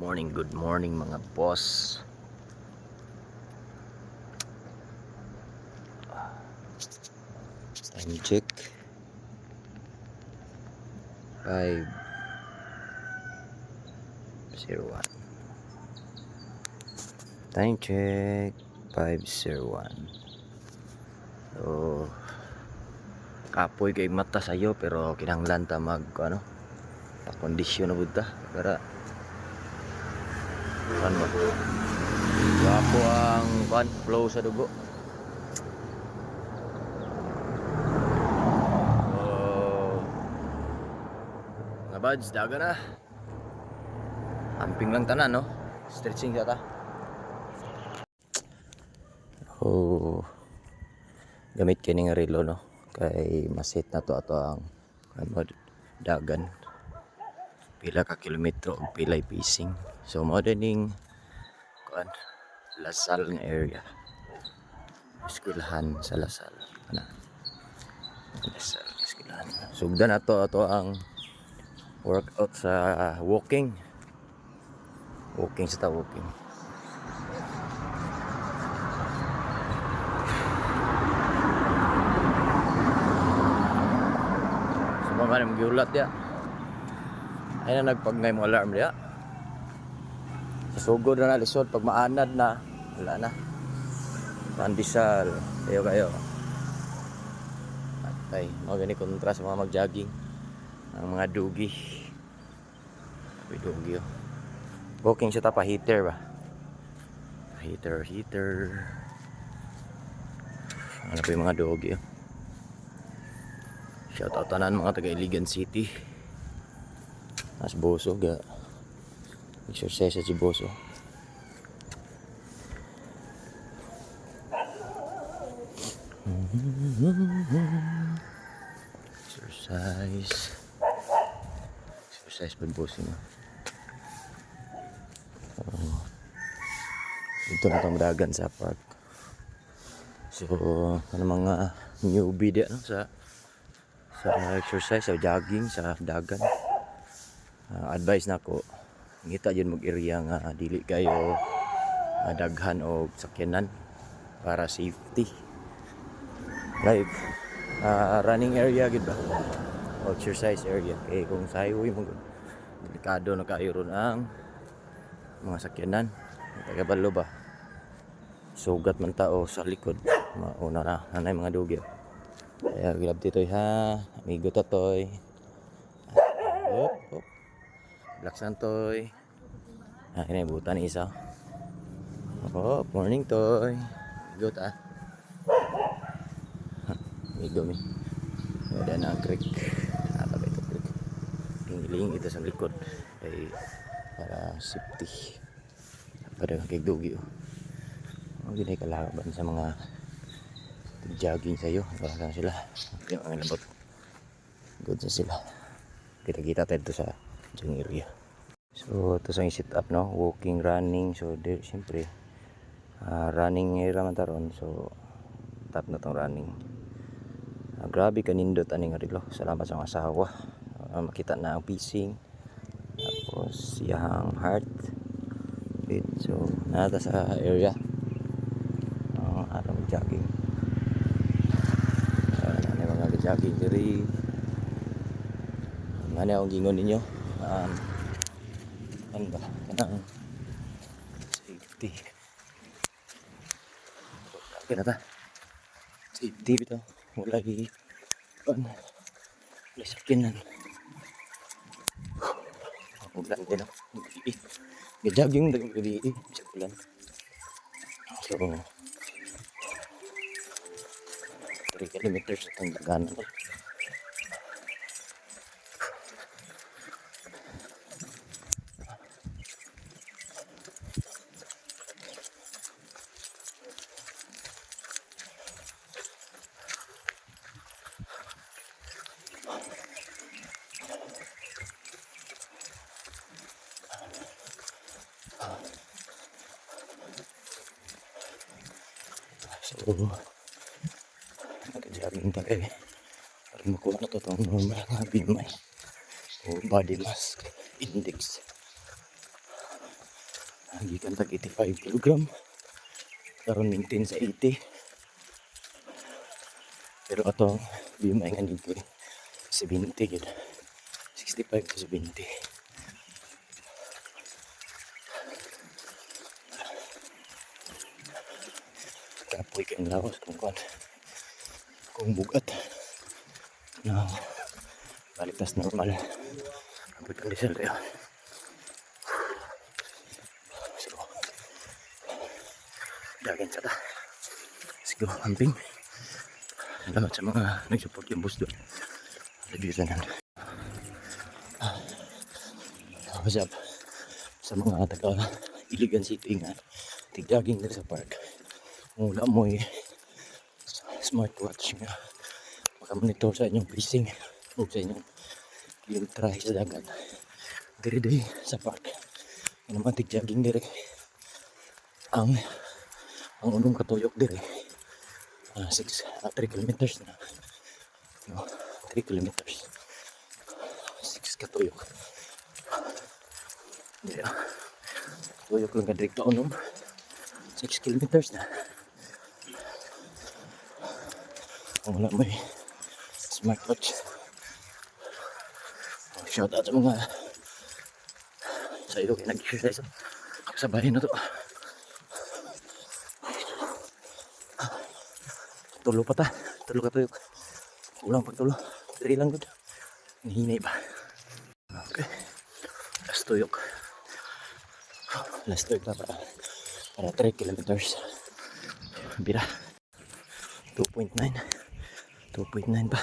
Good morning mga boss. Time check 5:01. Time check 5:01. So kapoy kay mata sayo pero kinahanglan ta mag kondisyon na budta para mo wapo ang flow sa dugo. Mga buds, daga na. Amping lang tanan, no? Stretching sa ta. Gamit kini nga relo, no? Kay masit na to ato ang dagan. Pila ka kilometro og pilay pacing. So mo dining Lasal nga area. Eskwelahan sa Lasal. Lasal eskwelahan. Sugdan ato ang workout sa walking sa walking. Sumama na magiulat ya. Ay na nagpagngay mo alarm dia. Sugod na lisod pag maanad na wala na. Pandisal kayo. Atay, magani kontra sa mga mag-jogging. Ang mga dugi. Dugi oh. Walking siya ta pa heater ba? Heater. Ano pa yung mga dugi oh. Shout out tanan mga taga Iligan City. Mas boso ga. Exercise sa boso. Exercise pag boso na. Dito na itong dagan sa park. So, mga newbie di no, sa exercise, sa jogging, sa dagan. Advice na ko, ngita dyan mag-area nga dili kayo daghan o sakyanan para safety. Like, running area gid ba? O exercise area. Kaya kung sa highway mo, delikado na kayo ron ang mga sakyanan. Tagabalo ba? Sugat man tao sa likod. Mauna na nanay mga dugi. Kaya grab ditoy ha. Amigo totoy. Hop. Laksan toy. Ini butan isa. Hop, morning toy. Amigo ta. Amigo mi. Ada na creek. Apa ba ito creek? Pingiling ito sa likod. Kay para safety. Pada kay dugi oh. Ang ginay kalaban sa mga jogging sa'yo. Wala sila. Yung ang labot. Good sa sila. Kita-kita tayo sa dyan area. So, ito sa sit up, no? Walking, running. So, siyempre, running area man taron. So, top na tong running. Grabe kanindot aning rilo. Salamat sa mga asawa. Makita na ang pacing. Tapos, siyang heart. So, nata sa area. Atong jogging. Mga jogging diri. Ano ang gingon ninyo? Ano ba? Kanang safety. Okay na ta. Safety bitaw. Wala sakinan. Ulan din ako. Jogging din gabi. Sa ulan. So 3 kilometers itong dagan. So nag-jogging pa kayo para makuha na ito itong normal nga BMI o body mass index. gikan tag 85 kilogram. Karon maintain sa 80. Pero atong BMI nga dito 70 gid. 65 to 70. Kapoy kay lawas kung bugat. No. Balik tas normal. Kapoy kang diesel tayo. So, dagan sa ta. Sige, hamping. Salamat sa mga nag-support yung boss doon. Review sa nan. What's up? Sa mga taga Iligan City nga, tig-jogging dito sa park. Mula mo smartwatch nga. Makamonitor sa inyong pacing o sa inyong yung try sa dagat. Diri sa park. Ano naman tig-jogging diri. Ang unong katuyok diri. 3 kilometers na. No, 3 kilometers. 6 katuyok. Yeah. Tuyok lang ka direkto unom. 6 kilometers na. Kung wala may smartwatch. Shout out sa mga sa iyo kayo nag-exercise. Kasabahin na to. Tulo pa ta. Tulo ka tuyok. Ulang pagtulo. 3 lang good. Nahinay pa. Okay. Last tuyok. Last tuyok na para 3 kilometers. Bira. 2.9. 2.9 pa.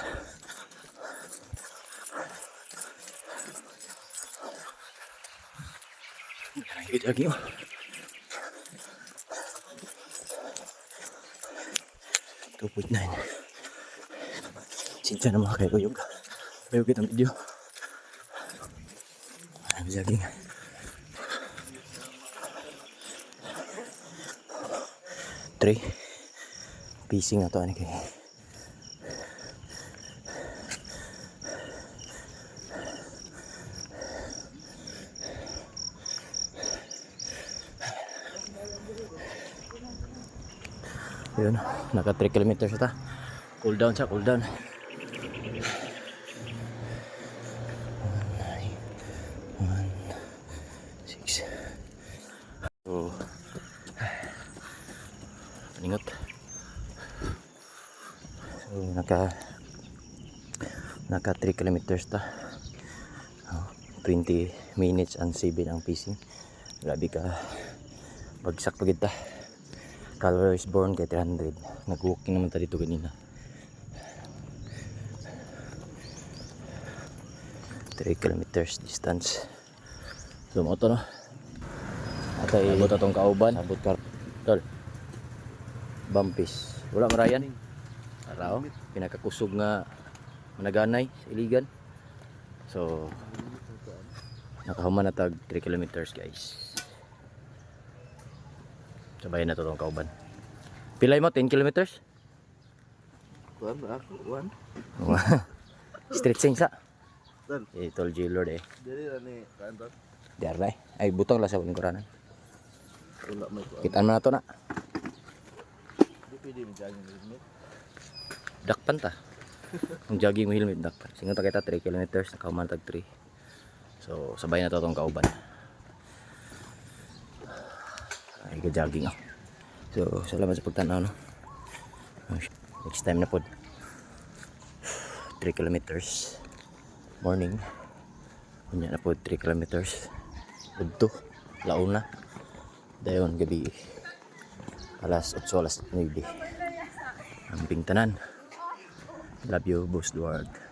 Ikit lagi oh. Sinta na mga kayo kuyog. Kuyog kitang video. Ang jogging. Three. Pacing na to. Ano kayo? Yun, naka 3 kilometers ata. Cool down siya, cool down. 1, 9, 1, 6. So, paningot. So, naka 3 kilometers ta. 20 minutes and 7 ang pacing. Grabe ka. Bagsak pa kita. Calories born kay 300. Nag-walking naman tayo dito kanina. 3 kilometers distance. Lumoto no. At ay abot atong kauban. Abot ka. Tol. Bumpis. Wala marayan. Araw. Pinakakusog nga managanay sa Iligan. So nakahuman na tag 3 kilometers guys. Sabayan na to itong kauban. Pilay mo, 10 kilometers? 1 ako, 1. Stretching sa? Dal. Told you Lord eh. Dili na ni kanto. Diarla eh. Ay, butang lang sa lingkuranan. Wala may kuan. Kitaan mo na to na. Di pwede mo jogging helmet. Dakpan ta. Ang jogging mo helmet, dakpan. Singon ta kita 3 kilometers, nakahuman tag 3. So, sabayan na to itong kauban. Ay, jogging ako. So, salamat sa pagtanaw no. Next time na po 3 kilometers morning. Kunya na po 3 kilometers udto launa dayon gabi alas 8 alas 9 ang tanan. Love you, Boss Duarte.